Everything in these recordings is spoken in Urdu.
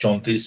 34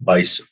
22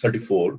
34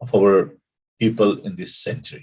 of our people in this century.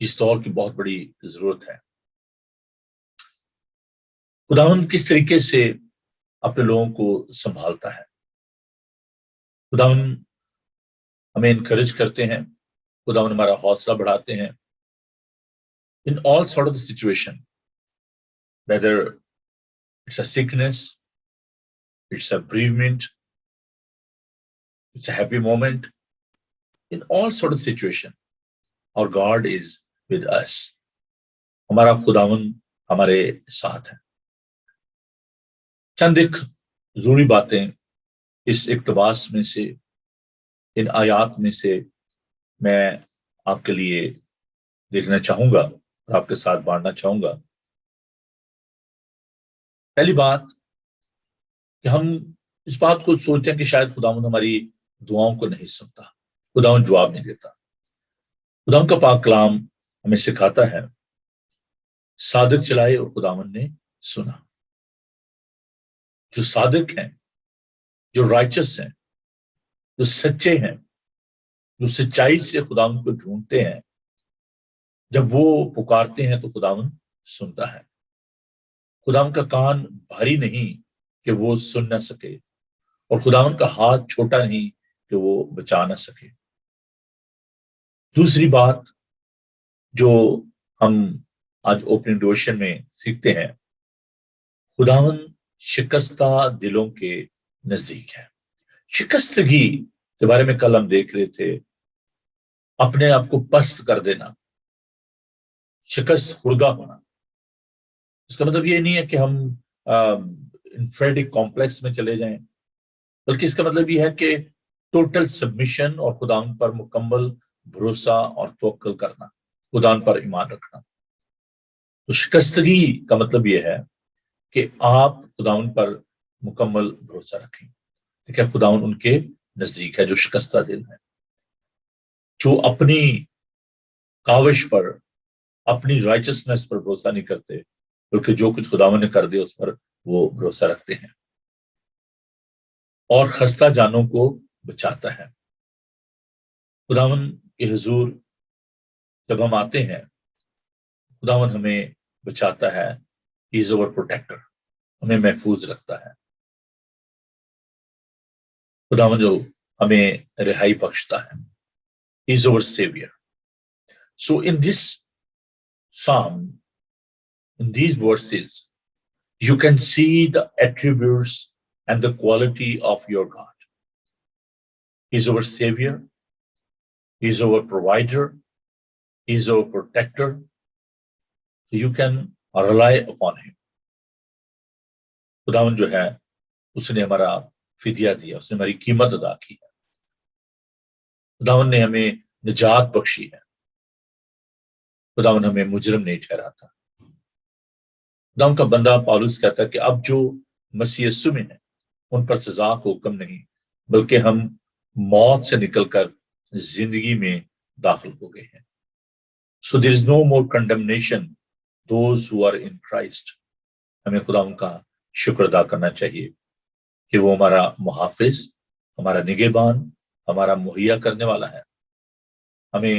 اس دور کی بہت بڑی ضرورت ہے۔ خداوند کس طریقے سے اپنے لوگوں کو سنبھالتا ہے، خداوند ہمیں انکریج کرتے ہیں، خداوند ہمارا حوصلہ بڑھاتے ہیں in all sort of the situation, whether it's a sickness, it's a bereavement, it's a happy moment, in all sort of situation, our God is with us. ہمارا خداوند ہمارے ساتھ ہے۔ چند ایک ضروری باتیں اس اقتباس میں سے، ان آیات میں سے میں آپ کے لیے دیکھنا چاہوں گا اور آپ کے ساتھ بانٹنا چاہوں گا۔ پہلی بات کہ ہم اس بات کو سوچتے ہیں کہ شاید خداوند ہماری دعاؤں کو نہیں سنتا، خداوند جواب نہیں دیتا۔ خداوند کا پاک کلام ہمیں سکھاتا ہے صادق چلائے اور خداوند نے سنا۔ جو صادق ہیں، جو رائچس ہیں، جو سچے ہیں، جو سچائی سے خداوند کو ڈھونڈتے ہیں، جب وہ پکارتے ہیں تو خداوند سنتا ہے۔ خداوند کا کان بھاری نہیں کہ وہ سن نہ سکے، اور خداوند کا ہاتھ چھوٹا نہیں کہ وہ بچا نہ سکے۔ دوسری بات جو ہم آج اوپننگ ڈیووشن میں سیکھتے ہیں، خداوند شکستہ دلوں کے نزدیک ہے۔ شکستگی کے بارے میں کل ہم دیکھ رہے تھے، اپنے آپ کو پست کر دینا، شکست خوردہ ہونا۔ اس کا مطلب یہ نہیں ہے کہ ہم انفریڈک کمپلیکس میں چلے جائیں، بلکہ اس کا مطلب یہ ہے کہ ٹوٹل سبمیشن اور خداوند پر مکمل بھروسہ اور توکل کرنا، خداوند پر ایمان رکھنا۔ تو شکستگی کا مطلب یہ ہے کہ آپ خداوند پر مکمل بھروسہ رکھیں، کہ خداوند ان کے نزدیک ہے جو شکستہ دل ہے، جو اپنی کاوش پر، اپنی رائچسنس پر بھروسہ نہیں کرتے، بلکہ جو کچھ خداوند نے کر دیا اس پر وہ بھروسہ رکھتے ہیں، اور خستہ جانوں کو بچاتا ہے۔ خداوند کے حضور جب ہم آتے ہیں، خداوند ہمیں بچاتا ہے، ہی از اوور پروٹیکٹر، ہمیں محفوظ رکھتا ہے۔ خداوند جو ہمیں رہائی بخشتا ہے، he is our saviour. So in this psalm, in these verses, you can see the attributes and the quality of your God. He is our Savior, He is our provider, He is our protector. You can rely upon Him. خداوند جو ہے اس نے ہمارا فدیہ دیا، اس نے ہماری قیمت ادا کی ہے، خداوند نے ہمیں نجات بخشی ہے، خداوند ہمیں مجرم نہیں ٹھہراتا۔ خداوند کا بندہ پالوس کہتا ہے کہ اب جو مسیح یسوع میں ہیں ان پر سزا کو حکم نہیں، بلکہ ہم موت سے نکل کر زندگی میں داخل ہو گئے ہیں۔ So there is no more condemnation those who are in Christ. ہمیں خداوند کا شکر ادا کرنا چاہیے کہ وہ ہمارا محافظ، ہمارا نگہبان، ہمارا مہیا کرنے والا ہے۔ ہمیں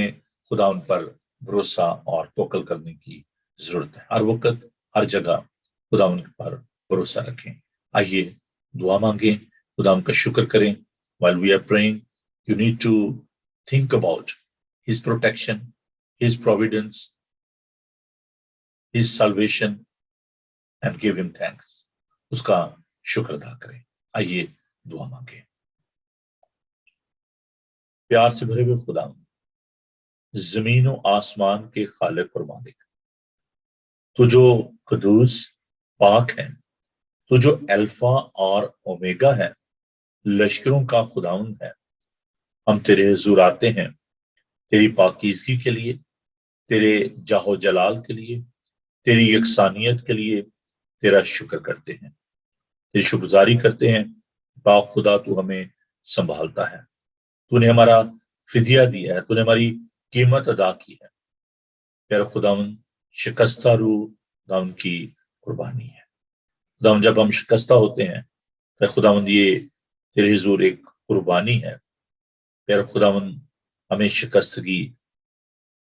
خداوند پر بھروسہ اور توکل کرنے کی ضرورت ہے، ہر وقت ہر جگہ خداوند پر بھروسہ رکھیں۔ آئیے دعا مانگیں، خداوند کا شکر کریں۔ while we are praying, you need to think about His protection, His providence, His salvation, and give Him thanks. اس کا شکر ادا کریں۔ آئیے دعا مانگیں۔ پیار سے بھرے ہوئے خداوند، زمین و آسمان کے خالق اور مالک، تو جو قدوس پاک ہے، تو جو الفا اور اومیگا ہے، لشکروں کا خداوند ہے، ہم تیرے حضور آتے ہیں تیری پاکیزگی کے لیے، تیرے جاہ و جلال کے لیے، تیری یکسانیت کے لیے تیرا شکر کرتے ہیں، تیری شکرگزاری کرتے ہیں۔ پاک خدا تو ہمیں سنبھالتا ہے، تو نے ہمارا فدیہ دیا ہے، تو نے ہماری قیمت ادا کی ہے۔ پیارا خداوند، شکستہ روح خداوند کی قربانی ہے۔ خداوند جب ہم شکستہ ہوتے ہیں تو خداوند یہ تیرے حضور ایک قربانی ہے۔ پیارا خداوند، ہمیں شکستگی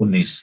19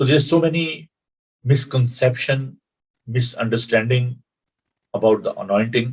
So there's so many misconception, misunderstanding about the anointing.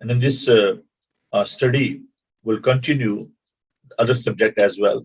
And in this study will continue other subject as well.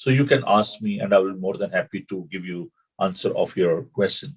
so you can ask me and I will be more than happy to give you answer of your question.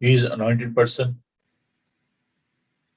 he is anointed person।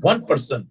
1%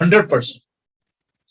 100%।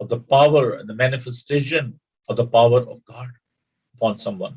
of the power and the manifestation of the power of God upon someone.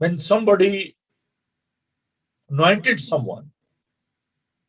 when somebody anointed someone,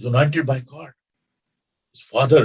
anointed by God, his father।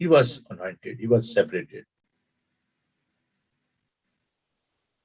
He was anointed, he was separated।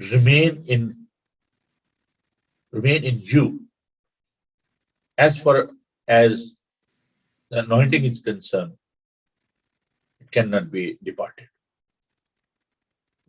remain in you as far as the anointing is concerned, it cannot be departed।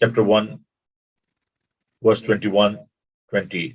chapter 1 verse 21, 20।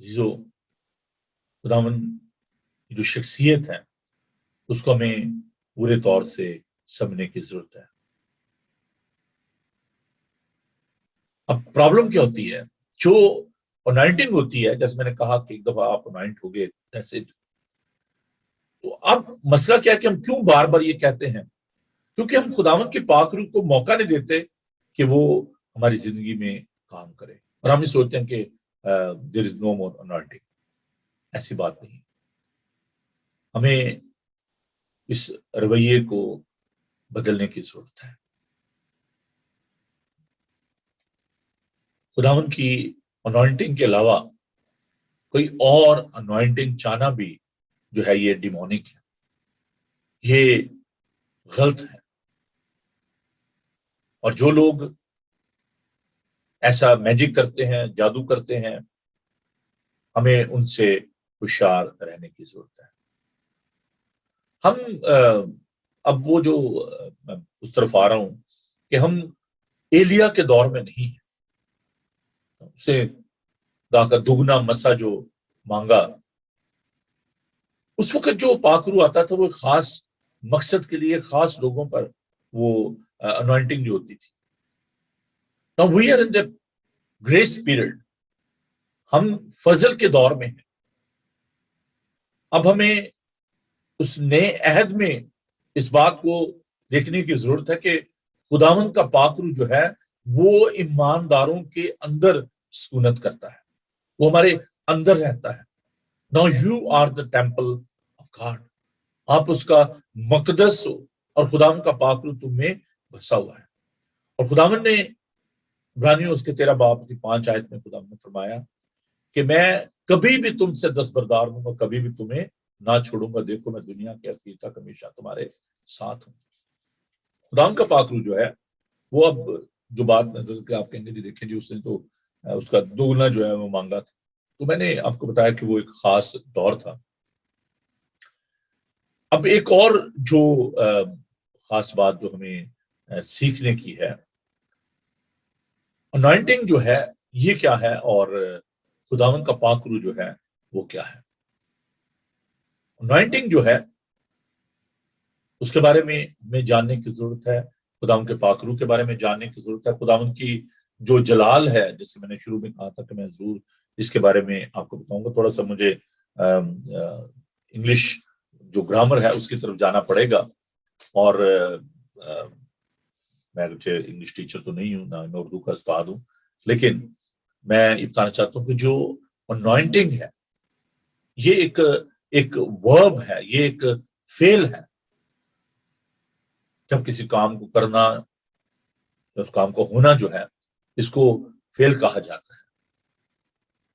جو خداوند کی جو شخصیت ہے اس کو ہمیں پورے طور سے سمجھنے کی ضرورت ہے. اب پرابلم کیا ہوتی ہے؟ جو انائنٹنگ ہوتی ہے، جیسے میں نے کہا کہ ایک دفعہ آپ انائنٹ ہو گئے ایسے، تو اب مسئلہ کیا ہے کہ ہم کیوں بار بار یہ کہتے ہیں؟ کیونکہ ہم خداوند کی پاک روح کو موقع نہیں دیتے کہ وہ ہماری زندگی میں کام کرے، اور ہم یہ سوچتے ہیں کہ دیر از نو مور انائنٹنگ. ایسی بات نہیں. ہمیں اس رویے کو بدلنے کی ضرورت ہے. خداوند کی انوائنٹنگ کے علاوہ کوئی اور انوائنٹنگ چاہنا بھی جو ہے یہ ڈیمونک ہے، یہ غلط ہے. اور جو لوگ ایسا میجک کرتے ہیں، جادو کرتے ہیں، ہمیں ان سے ہوشیار رہنے کی ضرورت ہے. ہم اب وہ جو میں اس طرف آ رہا ہوں کہ ہم ایلیا کے دور میں نہیں ہیں. اسے گا کر دگنا مسا جو مانگا، اس وقت جو پاک روح آتا تھا وہ ایک خاص مقصد کے لیے خاص لوگوں پر وہ انوائنٹنگ جو ہوتی تھی. Now we are in the grace period. ہم فضل کے دور میں ہیں. اب ہمیں اس نئے عہد میں اس بات کو دیکھنے کی ضرورت ہے کہ خداوند کا پاک روح جو ہے وہ ایمانداروں کے اندر سکونت کرتا ہے، وہ ہمارے اندر رہتا ہے. Now you are the temple of God. آپ اس کا مقدس ہو اور خداوند کا پاک روح تم میں بسا ہوا ہے. اور خداوند نے عبرانیوں اس کے 13 باب کی 5 آیت میں خداوند نے فرمایا کہ میں کبھی بھی تم سے دستبردار ہوں گا، کبھی بھی تمہیں نہ چھوڑوں گا، دیکھو میں دنیا کے آخر تک ہمیشہ تمہارے ساتھ ہوں. خداوند کا پاک روح جو ہے وہ اب جو بات کہ آپ کہیں گے جی دیکھیں جی اس نے تو اس کا دوگنا جو ہے وہ مانگا تھا، تو میں نے آپ کو بتایا کہ وہ ایک خاص دور تھا. اب ایک اور جو خاص بات جو ہمیں سیکھنے کی ہے، انوائنٹنگ جو ہے یہ کیا ہے اور خداوند کا پاک روح جو ہے وہ کیا ہے. انوائنٹنگ جو ہے اس کے بارے میں ہمیں جاننے کی ضرورت ہے، خداوند کے پاک روح کے بارے میں جاننے کی ضرورت ہے. خداوند کی جو جلال ہے، جیسے میں نے شروع میں کہا تھا کہ میں ضرور اس کے بارے میں آپ کو بتاؤں گا. تھوڑا سا مجھے انگلش جو گرامر ہے اس کی طرف جانا پڑے گا، اور میں انگلش ٹیچر تو نہیں ہوں، نہ میں اردو کا استاد ہوں، لیکن میں یہ بتانا چاہتا ہوں کہ جو انوائنٹنگ ہے یہ ایک ورب ہے، یہ ایک فعل ہے. جب کسی کام کو کرنا، اس کام کو ہونا جو ہے اس کو فعل کہا جاتا ہے.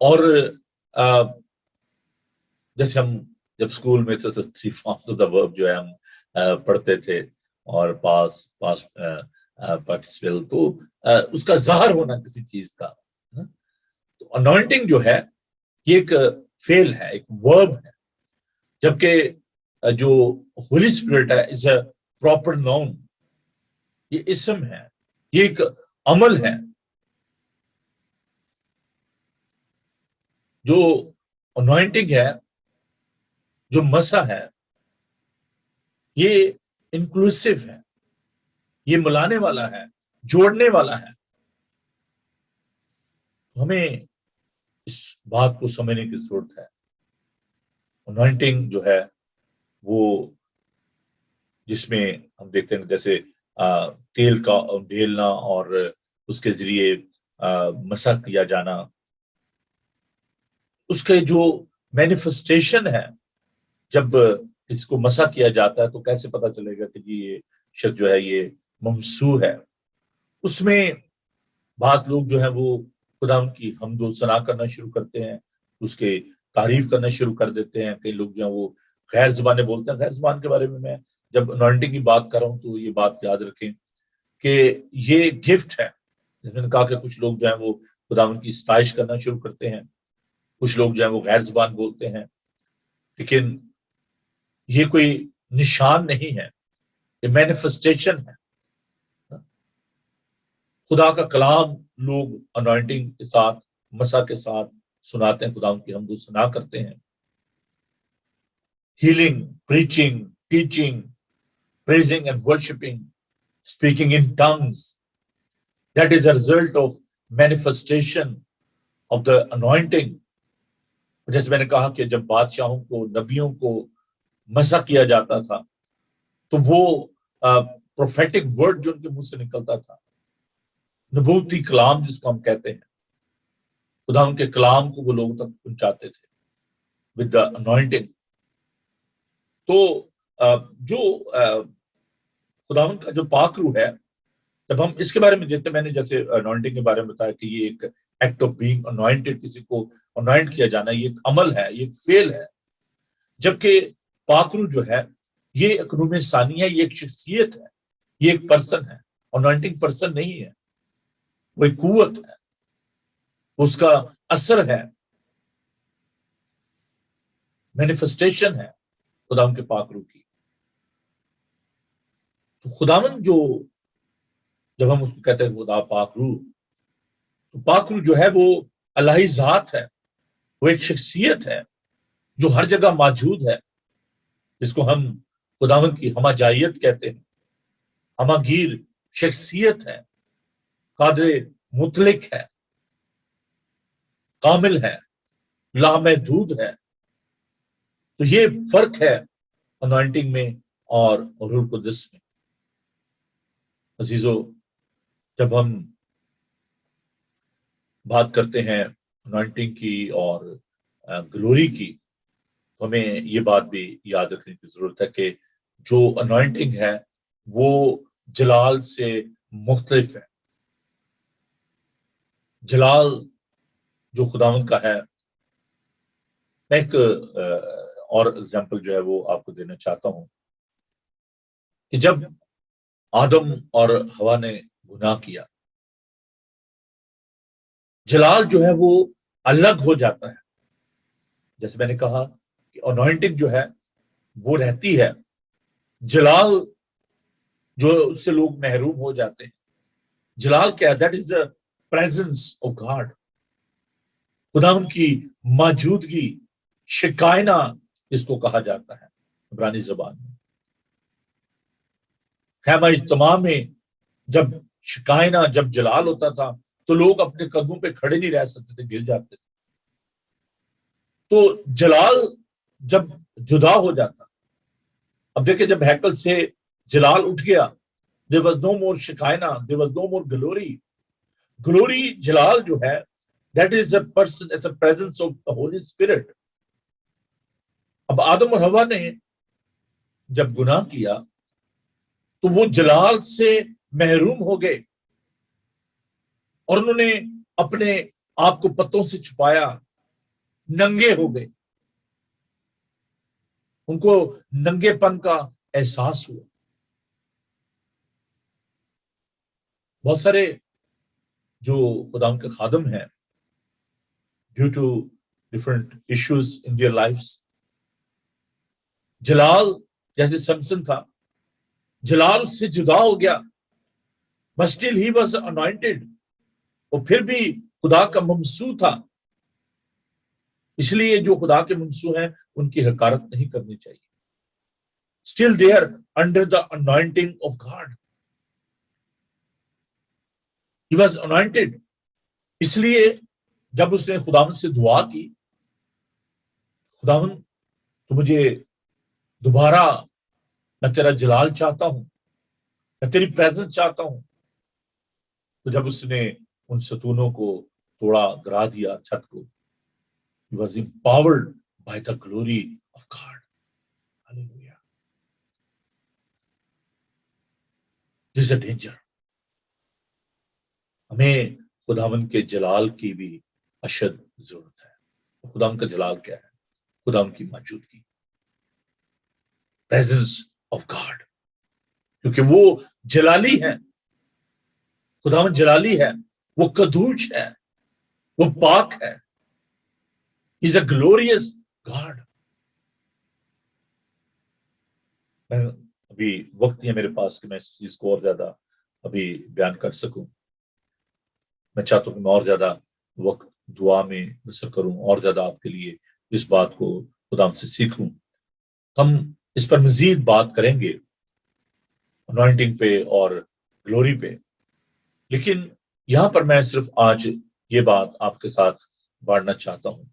اور جیسے ہم جب اسکول میں تھے تو 3 forms of the verb جو ہے ہم پڑھتے تھے، اور پاس پارٹیسپل، تو اس کا ظاہر ہونا کسی چیز کا. تو انوائنٹنگ جو ہے یہ ایک فعل ہے، ایک ورب ہے، جبکہ جو ہولی اسپرٹ ہے از اے پراپر ناؤن، یہ اسم ہے، یہ ایک عمل ہے. جو انوائنٹنگ ہے، جو مسا ہے، یہ انکلوسیو ہے، یہ ملانے والا ہے، جوڑنے والا ہے. ہمیں اس بات کو سمجھنے کی ضرورت ہے. انوائنٹنگ جو ہے وہ جس میں ہم دیکھتے ہیں جیسے تیل کا ڈھیلنا اور اس کے ذریعے مسا کیا جانا، اس کے جو مینیفسٹیشن ہے، جب اس کو مسا کیا جاتا ہے تو کیسے پتا چلے گا کہ جی یہ شخص جو ہے یہ ممسوح ہے. اس میں بعض لوگ جو ہیں وہ خدا ان کی حمد و ثنا کرنا شروع کرتے ہیں، اس کے تعریف کرنا شروع کر دیتے ہیں. کئی لوگ جو ہیں وہ غیر زبانیں بولتے ہیں. غیر زبان کے بارے میں جب انوائنٹنگ کی بات کر رہا ہوں تو یہ بات یاد رکھیں کہ یہ گفٹ ہے. جس میں نے کہا کہ کچھ لوگ جو ہیں وہ خدا ان کی ستائش کرنا شروع کرتے ہیں، کچھ لوگ جو ہیں وہ غیر زبان بولتے ہیں، لیکن یہ کوئی نشان نہیں ہے، یہ مینیفسٹیشن ہے. خدا کا کلام لوگ انوائنٹنگ کے ساتھ، مسا کے ساتھ سناتے ہیں, خدا کی حمد و ثنا کرتے ہیں. Healing, preaching, teaching, praising and worshiping, speaking in tongues. That is a result of manifestation of the anointing. جیسے میں نے کہا کہ جب بادشاہوں کو, نبیوں کو مسح کیا جاتا تھا تو وہ پروفیٹک ورڈ جو ان کے منہ سے نکلتا تھا, نبوتی کلام جس کو ہم کہتے ہیں, خدا ان کے کلام کو وہ لوگوں تک پہنچاتے تھے with the anointing. تو جو خداوند کا جو پاک روح ہے, جب ہم اس کے بارے میں دیکھتے ہیں, میں نے جیسے انوائنٹنگ کے بارے میں بتایا کہ یہ ایک ایکٹ آف بینگ انوائنٹڈ, کسی کو انوائنٹ کیا جانا, یہ ایک عمل ہے, یہ ایک فعل ہے. جبکہ پاک روح جو ہے یہ ایک روح ثانی ہے, یہ ایک شخصیت ہے, یہ ایک پرسن ہے. انوائنٹنگ پرسن نہیں ہے, وہ ایک قوت ہے, اس کا اثر ہے, مینیفسٹیشن ہے خداوند کے پاک روح کی. تو خداوند جو, جب ہم اس کو کہتے ہیں خدا پاک روح, تو پاک روح جو ہے وہ الہی ذات ہے, وہ ایک شخصیت ہے جو ہر جگہ موجود ہے, جس کو ہم خداوند کی ہمہ جائیت کہتے ہیں. ہمہ گیر شخصیت ہے, قادر مطلق ہے, کامل ہے, لامحدود ہے. تو یہ فرق ہے انوائنٹنگ میں اور روح القدس میں. عزیزو, جب ہم بات کرتے ہیں انوائنٹنگ کی اور گلوری کی, تو ہمیں یہ بات بھی یاد رکھنے کی ضرورت ہے کہ جو انوائنٹنگ ہے وہ جلال سے مختلف ہے. جلال جو خداوند کا ہے, میں ایک اور ایگزامپل جو ہے وہ آپ کو دینا چاہتا ہوں کہ جب آدم اور حوا نے گناہ کیا, جلال جو ہے وہ الگ ہو جاتا ہے. جیسے میں نے کہا کہ انوائنٹنگ جو ہے وہ رہتی ہے, جلال جو اس سے لوگ محروم ہو جاتے ہیں. جلال کیا ہے؟ That is a presence of God, خداوند کی موجودگی, شکائنا اس کو کہا جاتا ہے عبرانی زبان میں. خیمہ اجتماع میں جب شکائنا, جب جلال ہوتا تھا تو لوگ اپنے قدموں پہ کھڑے نہیں رہ سکتے تھے, گر جاتے تھے. تو جلال جب جدا ہو جاتا, اب دیکھیں جب ہیکل سے جلال اٹھ گیا, there was no more شکائنا, there was no more glory. Glory, جلال جو ہے, that is a person, it's a presence of the Holy Spirit. اب آدم اور حوا نے جب گناہ کیا تو وہ جلال سے محروم ہو گئے اور انہوں نے اپنے آپ کو پتوں سے چھپایا, ننگے ہو گئے. ان کو ننگے پن کا احساس ہوا. بہت سارے جو خدا کے خادم ہیں, due to different issues in their lives, جلال جیسے سمسن تھا, جلال اس سے جدا ہو گیا, but still he was anointed. وہ پھر بھی خدا کا ممسو تھا. اس لیے جو خدا کے ممسو ہیں ان کی حقارت نہیں کرنی چاہیے. Still they are under the anointing of God. He was anointed. اس لیے جب اس نے خداوند سے دعا کی, خداوند تو مجھے دوبارہ, میں تیرا جلال چاہتا ہوں, میں تیری پریزنس چاہتا ہوں. تو جب اس نے ان ستونوں کو توڑا, گرا دیا چھت کو, he was empowered by the glory of God. Hallelujah. This is a danger. ہمیں خداوند کے جلال کی بھی اشد ضرورت ہے. خداوند کا جلال کیا ہے؟ خداوند کی موجودگی, presence of God. کیونکہ وہ جلالی ہے, خداوند جلالی ہے, وہ قدوس ہے, وہ پاک ہے. He's a glorious God. ابھی وقت نہیں ہے میرے پاس کہ میں اس چیز کو اور زیادہ ابھی بیان کر سکوں. میں چاہتا ہوں کہ میں اور زیادہ وقت دعا میں بسر کروں اور زیادہ آپ کے لیے اس بات کو خدا سے سیکھوں. ہم اس پر مزید بات کریں گے انوائنٹنگ پہ اور گلوری پہ، لیکن یہاں پر میں صرف آج یہ بات آپ کے ساتھ بانٹنا چاہتا ہوں.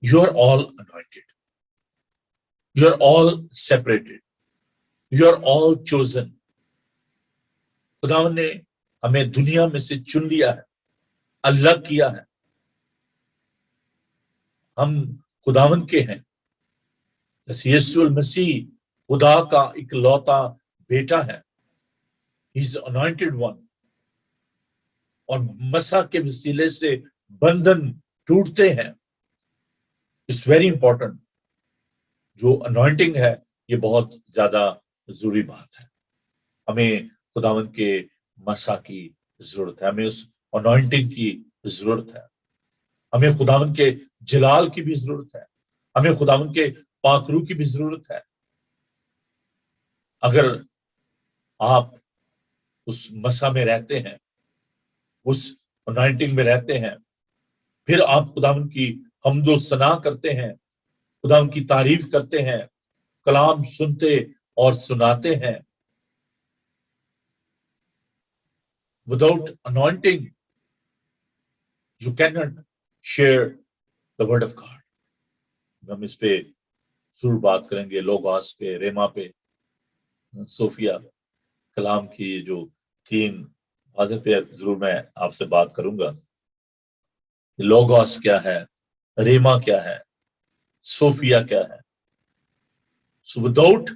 You are all anointed. You are all separated. You are all chosen. خداوند نے ہمیں دنیا میں سے چن لیا ہے، الگ کیا ہے. ہم خداوند کے ہیں. یسوع المسیح خدا کا اکلوتا بیٹا ہے. He is the anointed one. اور مسیح کے وسیلے سے بندھن ٹوٹتے ہیں. It's very important. جو انوائنٹنگ ہے یہ بہت زیادہ ضروری بات ہے. ہمیں خداوند کے مسیح کی ضرورت ہے، ہمیں اس انوائنٹنگ کی ضرورت ہے، ہمیں خداوند کے جلال کی بھی ضرورت ہے، ہمیں خداوند کے پاک روح کی بھی ضرورت ہے. اگر آپ اس مسیح میں رہتے ہیں، اس انوائنٹنگ میں رہتے ہیں، پھر آپ خداوند کی حمد و ثنا کرتے ہیں، خداوند کی تعریف کرتے ہیں، کلام سنتے اور سناتے ہیں. Without anointing, you cannot share the word of God. ہم اس پہ ضرور بات کریں گے، لوگاس پہ، ریما پہ، صوفیہ کلام کی جو 3 واضح پہ ضرور میں آپ سے بات کروں گا. لوگاس کیا ہے، ریما کیا ہے، صوفیہ کیا ہے. So without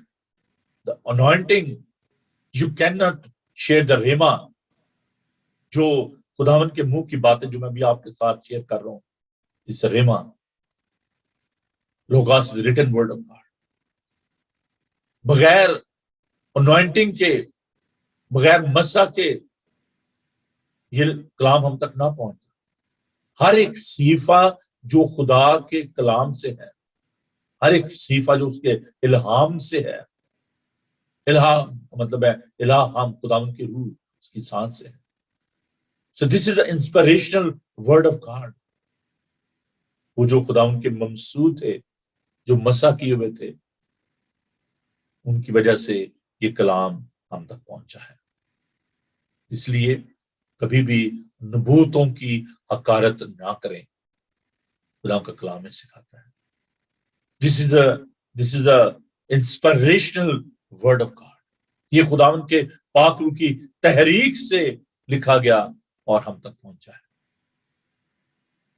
the anointing, you cannot share the Reema. جو خداوند کے منہ کی باتیں جو میں بھی آپ کے ساتھ شیئر کر رہا ہوں، اس rhema. Logos is written word of God. بغیر انوائنٹنگ کے، بغیر مسیح کے یہ کلام ہم تک نہ پہنچتا. ہر ایک صحیفہ جو خدا کے کلام سے ہے، ہر ایک صحیفہ جو اس کے الہام سے ہے، الہام مطلب ہے الہام خداوند کی روح اس کی سانس سے ہے. So this is the inspirational word of God. وہ جو خداوند کے ممسوح تھے، جو مسیح کیے ہوئے تھے، ان کی وجہ سے یہ کلام ہم تک پہنچا ہے. اس لیے کبھی بھی نبوتوں کی حقارت نہ کریں. خدا کا کلام میں سکھاتا ہے. This is a inspirational word of God. یہ خداوند کے پاک روح کی تحریک سے لکھا گیا اور ہم تک پہنچا ہے.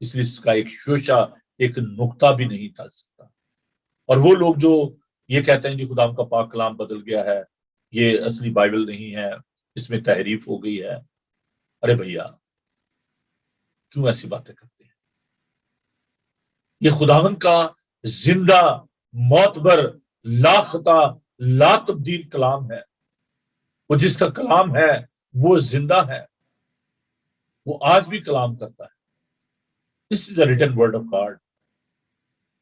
اس لیے اس کا ایک شوشہ، ایک نقطہ بھی نہیں ڈال سکتا. اور وہ لوگ جو یہ کہتے ہیں کہ خداوند کا پاک کلام بدل گیا ہے، یہ اصلی بائبل نہیں ہے، اس میں تحریف ہو گئی ہے. ارے بھیا، کیوں ایسی باتیں کرتے ہیں؟ یہ خداوند کا زندہ، معتبر، لاخطا، لا تبدیل کلام ہے. وہ جس کا کلام ہے وہ زندہ ہے، وہ آج بھی کلام کرتا ہے. This is a written word of God.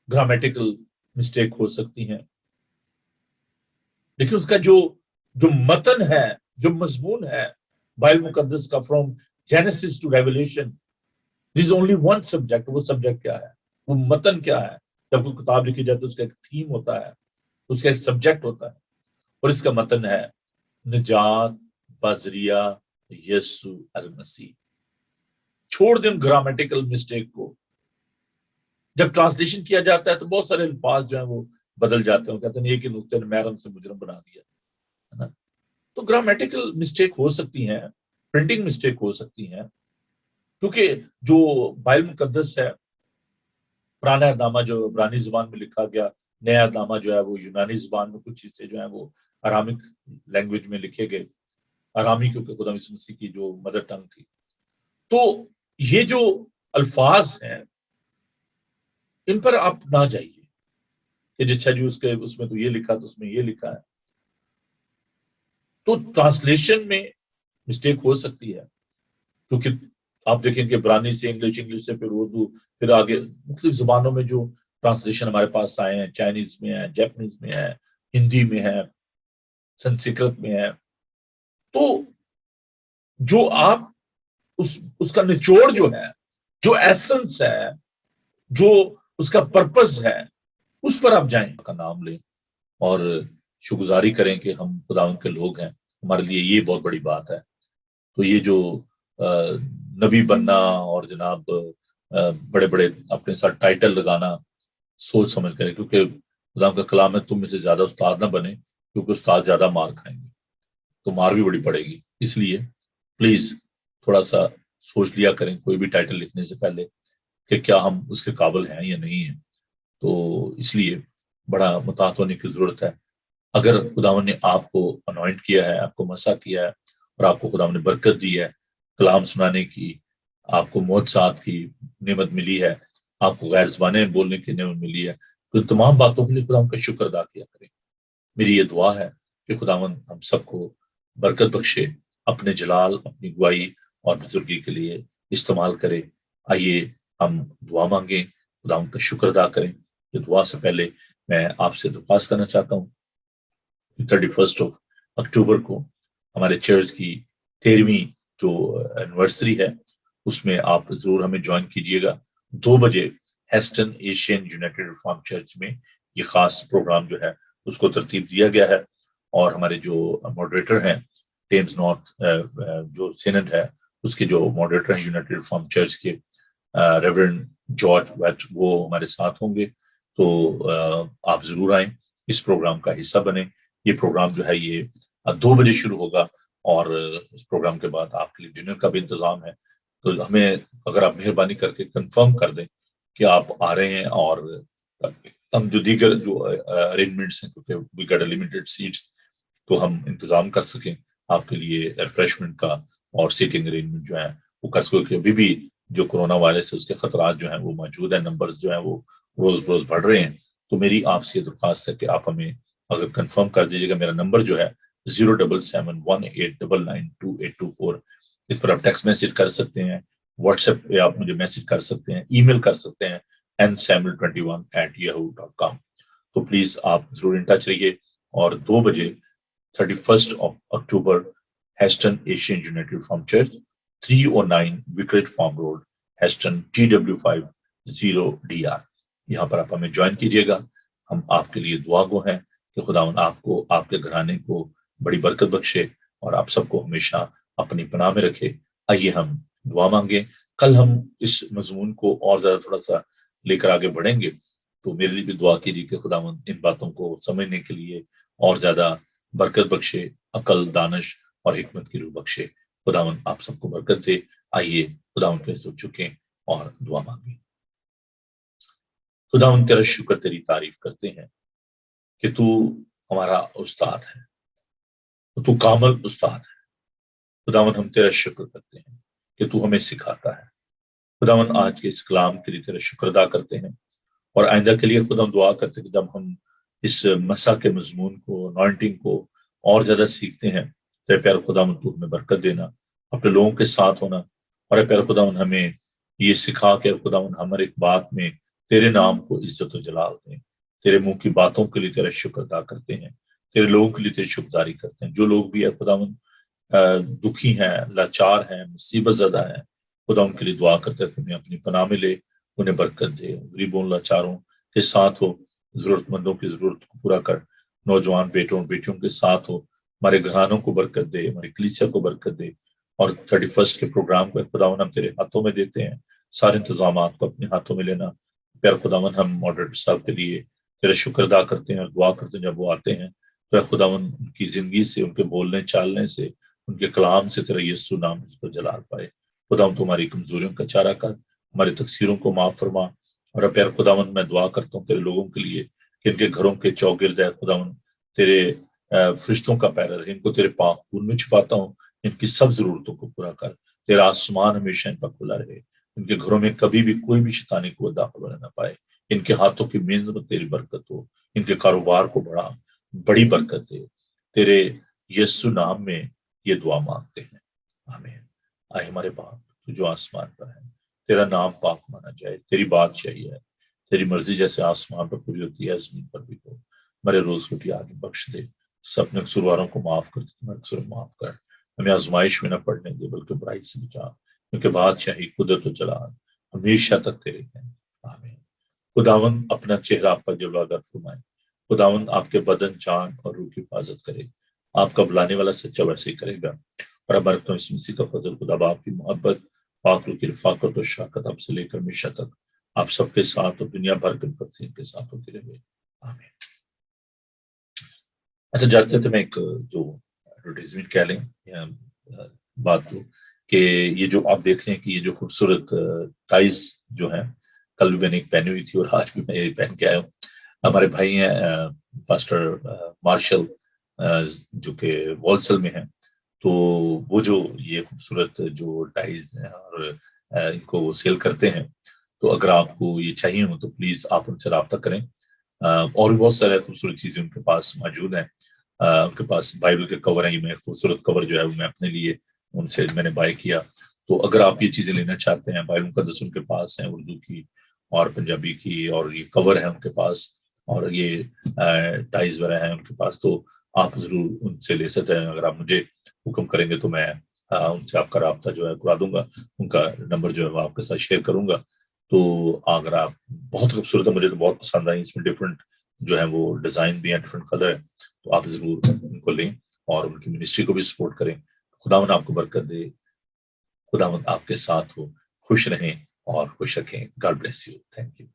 Grammatical mistake ہو سکتی ہیں، لیکن اس کا جو متن ہے، جو مضمون ہے بائبل مقدس کا، from Genesis to Revelation, this is only one subject. وہ سبجیکٹ کیا ہے، وہ متن کیا ہے؟ جب کوئی کتاب لکھی جاتی ہے اس کا ایک تھیم ہوتا ہے، اس کا ایک سبجیکٹ ہوتا ہے، اور اس کا متن ہے نجات بذریعہ یسوع المسیح. چھوڑ دیں گرامیٹیکل مسٹیک کو. جب ٹرانسلیشن کیا جاتا ہے تو بہت سارے الفاظ جو ہیں وہ بدل جاتے ہیں. کہتے ہیں ایک ہی نقطے نے محرم سے مجرم بنا دیا ہے نا. تو گرامیٹیکل مسٹیک ہو سکتی ہیں، پرنٹنگ مسٹیک ہو سکتی ہیں، کیونکہ جو بائبل مقدس ہے، پرانا نامہ جو عبرانی زبان میں لکھا گیا، نیا نامہ جو ہے وہ یونانی زبان میں، کچھ حصے جو ہیں وہ ارامک لینگویج میں لکھے گئے. ارامی کیونکہ خدا یسوع مسیح کی جو مدر ٹنگ تھی. تو یہ جو الفاظ ہیں ان پر آپ نہ جائیے کہ جچھا جی اس میں تو یہ لکھا، تو اس میں یہ لکھا ہے. تو ٹرانسلیشن میں مسٹیک ہو سکتی ہے، کیونکہ آپ دیکھیں کہ عبرانی سے انگلش سے پھر اردو، پھر آگے مختلف زبانوں میں جو ٹرانسلیشن ہمارے پاس آئے ہیں، چائنیز میں ہے، جیپنیز میں ہے، ہندی میں ہے، سنسکرت میں ہے. تو جو آپ اس کا نچوڑ جو ہے، جو ایسنس ہے، جو اس کا پرپس ہے، اس پر آپ جائیں، کا نام لیں اور شکرگزاری کریں کہ ہم خدا ان کے لوگ ہیں. ہمارے لیے یہ بہت بڑی بات ہے. تو یہ جو نبی بننا اور جناب بڑے بڑے اپنے ساتھ ٹائٹل لگانا، سوچ سمجھ کریں، کیونکہ خدا کا کلام ہے تم میں سے زیادہ استاد نہ بنے، کیونکہ استاد زیادہ مار کھائیں گے تو مار بھی بڑی پڑے گی. اس لیے پلیز تھوڑا سا سوچ لیا کریں کوئی بھی ٹائٹل لکھنے سے پہلے کہ کیا ہم اس کے قابل ہیں یا نہیں ہیں. تو اس لیے بڑا محتاط ہونے کی ضرورت ہے. اگر خداوند نے آپ کو انوائنٹ کیا ہے، آپ کو مسا کیا ہے اور آپ کو خداوند نے برکت دی ہے، کلام سنانے کی، آپ کو معجزات کی نعمت ملی ہے، آپ کو غیر زبانیں بولنے کی نعمت ملی ہے، تو ان تمام باتوں کے لیے خداوند کا شکر ادا کیا کریں. میری یہ دعا ہے کہ خداوند ہم سب کو برکت بخشے، اپنے جلال، اپنی گواہی اور بزرگی کے لیے استعمال کرے. آئیے ہم دعا مانگیں، خداوند کا شکر ادا کریں. یہ دعا سے پہلے میں آپ سے درخواست کرنا چاہتا ہوں 31 اکتوبر کو ہمارے چرچ کی 13ویں جو اینیورسری ہے، اس میں آپ ضرور ہمیں جوائن کیجیے گا. 2 بجے ہیسٹن ایشین یونائٹڈ ریفارم چرچ میں یہ خاص پروگرام جو ہے اس کو ترتیب دیا گیا ہے. اور ہمارے جو ماڈریٹر ہیں ٹیمز نارتھ جو سینٹ ہے اس کے جو ماڈریٹر ہیں یونائٹڈ ریفارم چرچ کے ریورنڈ جارج ویٹ، وہ ہمارے ساتھ ہوں گے. تو آپ ضرور آئیں، اس پروگرام کا حصہ بنیں. یہ پروگرام جو ہے یہ 2 بجے شروع ہوگا اور اس پروگرام کے بعد آپ کے لیے ڈنر کا بھی انتظام ہے. تو ہمیں اگر آپ مہربانی کر کے کنفرم کر دیں کہ آپ آ رہے ہیں، اور ہم جو دیگر جو ارینجمنٹس ہیں، کیونکہ وی گیٹ لمیٹڈ سیٹس، تو ہم انتظام کر سکیں آپ کے لیے ریفریشمنٹ کا اور سیٹنگ ارینجمنٹ جو ہے وہ کر سکیں. کہ ابھی بھی جو کرونا وائرس ہے اس کے خطرات جو ہیں وہ موجود ہیں، نمبرز جو ہیں وہ روز بروز بڑھ رہے ہیں. تو میری آپ سے درخواست ہے کہ آپ ہمیں اگر کنفرم کر دیجیے گا. میرا نمبر جو ہے 07718992824، اس پر آپ ٹیکسٹ میسج کر سکتے ہیں، واٹس ایپ پہ آپ مجھے میسج کر سکتے ہیں، ای میل کر سکتے ہیں nsamuel21@yahoo.com. تو پلیز آپ ضرور ان ٹچ رہیے. اور 2 بجے 31 اکتوبر Heston Asian United farm church 309 vicarage farm road, Heston TW50DR، یہاں پر آپ ہمیں جوائن کیجیے گا. ہم آپ کے لیے دعا گو ہیں کہ خداوند آپ کو، آپ کے گھرانے کو بڑی برکت بخشے اور آپ سب کو ہمیشہ اپنی پناہ میں رکھے. آئیے ہم دعا مانگیں. کل ہم اس مضمون کو اور زیادہ تھوڑا سا لے کر آگے بڑھیں گے، تو میرے لیے بھی دعا کیجیے کہ خداوند ان باتوں کو سمجھنے کے لیے اور زیادہ برکت بخشے، عقل، دانش اور حکمت کی روح بخشے. خداوند آپ سب کو برکت دے. آئیے خداوند کے حضور جھکیں اور دعا مانگیں. خداوند تیرا شکر، تیری تعریف کرتے ہیں کہ تو ہمارا استاد ہے، تو کامل استاد ہے. خداوند ہم تیرا شکر کرتے ہیں کہ تو ہمیں سکھاتا ہے. خداوند آج کے اس کلام کے لیے تیرا شکر ادا کرتے ہیں، اور آئندہ کے لیے خداوند دعا کرتے ہیں کہ جب ہم اس مسا کے مضمون کو، انوائنٹنگ کو اور زیادہ سیکھتے ہیں، تو اے پیارے خداوند تو ہمیں برکت دینا، اپنے لوگوں کے ساتھ ہونا. اور اے پیارے خداوند ہمیں یہ سکھا کہ خداوند ہمارے ایک بات میں تیرے نام کو عزت و جلال دیں. تیرے منہ کی باتوں کے لیے تیرا شکر ادا کرتے ہیں، تیرے لوگوں کے لیے تیری شکرداری کرتے ہیں. جو لوگ بھی ہے خداوند دکھی ہیں، لاچار ہیں، مصیبت زدہ ہیں، خدا ان کے لیے دعا کرتے ہیں کہ انہیں اپنی پناہ میں لے، انہیں برکت دے. غریبوں، لاچاروں کے ساتھ ہو، ضرورت مندوں کی ضرورت کو پورا کر، نوجوان بیٹوں بیٹیوں کے ساتھ ہو. ہمارے گھرانوں کو برکت دے، ہماری کلیسیا کو برکت دے. اور 31 کے پروگرام کو خداوند ہم تیرے ہاتھوں میں دیتے ہیں، سارے انتظامات کو اپنے ہاتھوں میں لینا. پیار خداوند ہم ماڈریٹر صاحب کے لیے تیرا شکر ادا کرتے ہیں اور دعا کرتے ہیں جب وہ آتے ہیں تو خداوند ان کی زندگی سے، ان کے بولنے چالنے سے، ان کے کلام سے تیرا یسوع نام اس پر جلال پائے. خداوند تمہاری کمزوریوں کا چارہ کر، ہماری تقصیروں کو معاف فرما. اور پیار خداوند میں دعا کرتا ہوں تیرے لوگوں کے لیے کہ ان کے گھروں کے چوگرد ہے خداوند تیرے فرشتوں کا پیرا رہے، ان کو تیرے پاک خون میں چھپاتا ہوں. ان کی سب ضرورتوں کو پورا کر، تیرا آسمان ہمیشہ ان پر کھلا رہے. ان کے گھروں میں کبھی بھی کوئی بھی شیطانی کو داخل ہونے نہ پائے. ان کے ہاتھوں کی محنت میں تیری برکت ہو، ان کے کاروبار کو بڑا بڑی برکت دے. تیرے یسوع نام میں یہ دعا مانگتے ہیں، آمین. آئے ہمارے باپ تو جو آسمان پر ہے، تیرا نام پاک مانا جائے، تیری بات چاہیے، تیری مرضی جیسے آسمان پر پوری ہوتی ہے زمین پر بھی ہو. ہمارے روز روٹی آج بخش دے، سب اپنے قصورواروں کو معاف کر دے، تمہارے قصور معاف کر. ہمیں آزمائش میں نہ پڑنے دے بلکہ برائی سے بچا، کیونکہ بادشاہی قدرت و جلال ہمیشہ تک تیرے ہیں، آمین۔ خداوند اپنا چہرہ آپ پر جلوہ فرمائے، خداوند آپ کے بدن، جان اور روح کی حفاظت کرے، آپ کا بلانے والا سچا ویسے ہی کرے گا، اور ہمارے تو اس مسیح کا فضل، خدا باپ کی محبت، پاک روح کی رفاقت اور شراکت آپ سے لے کر ہمیشہ تک آپ سب کے ساتھ اور دنیا بھر کے مقدسین کے ساتھ ہوتی رہے، آمین۔ اچھا، جاتے تھے میں ایک جو ایڈورٹائزمنٹ کہہ لیں یا بات کو، کہ یہ جو آپ دیکھ رہے ہیں کہ یہ جو خوبصورت ٹائز جو ہیں، کل بھی میں نے ایک پہنی ہوئی تھی اور آج بھی میں یہ پہن کے آیا ہوں۔ ہمارے بھائی ہیں پاسٹر مارشل جو کہ والسل میں ہیں، تو وہ جو یہ خوبصورت جو ٹائز ہیں اور ان کو سیل کرتے ہیں، تو اگر آپ کو یہ چاہیے ہو تو پلیز آپ ان سے رابطہ کریں۔ اور بھی بہت سارے خوبصورت چیزیں ان کے پاس موجود ہیں۔ ان کے پاس بائبل کے کور ہیں، میں خوبصورت کور جو ہے وہ میں اپنے لیے ان سے میں نے بائی کیا۔ تو اگر آپ یہ چیزیں لینا چاہتے ہیں، بائبل مقدس ان کے پاس ہیں، اردو کی اور پنجابی کی، اور یہ کور ہے ان کے پاس، اور یہ ٹائز وغیرہ ہیں ان کے پاس، تو آپ ضرور ان سے لے سکتے ہیں۔ اگر آپ مجھے حکم کریں گے تو میں ان سے آپ کا رابطہ جو ہے کرا دوں گا، ان کا نمبر جو ہے وہ آپ کے ساتھ شیئر کروں گا۔ تو اگر آپ بہت خوبصورت ہے، مجھے تو بہت پسند آئی، اس میں ڈفرینٹ جو ہے وہ ڈیزائن بھی ہیں، ڈفرینٹ کلر ہے، تو آپ ضرور ان کو لیں اور ان کی منسٹری کو بھی سپورٹ کریں۔ خداوند آپ کو برکت دے، خداوند آپ کے ساتھ ہو، خوش رہیں اور خوش رکھیں۔ God bless you, thank you.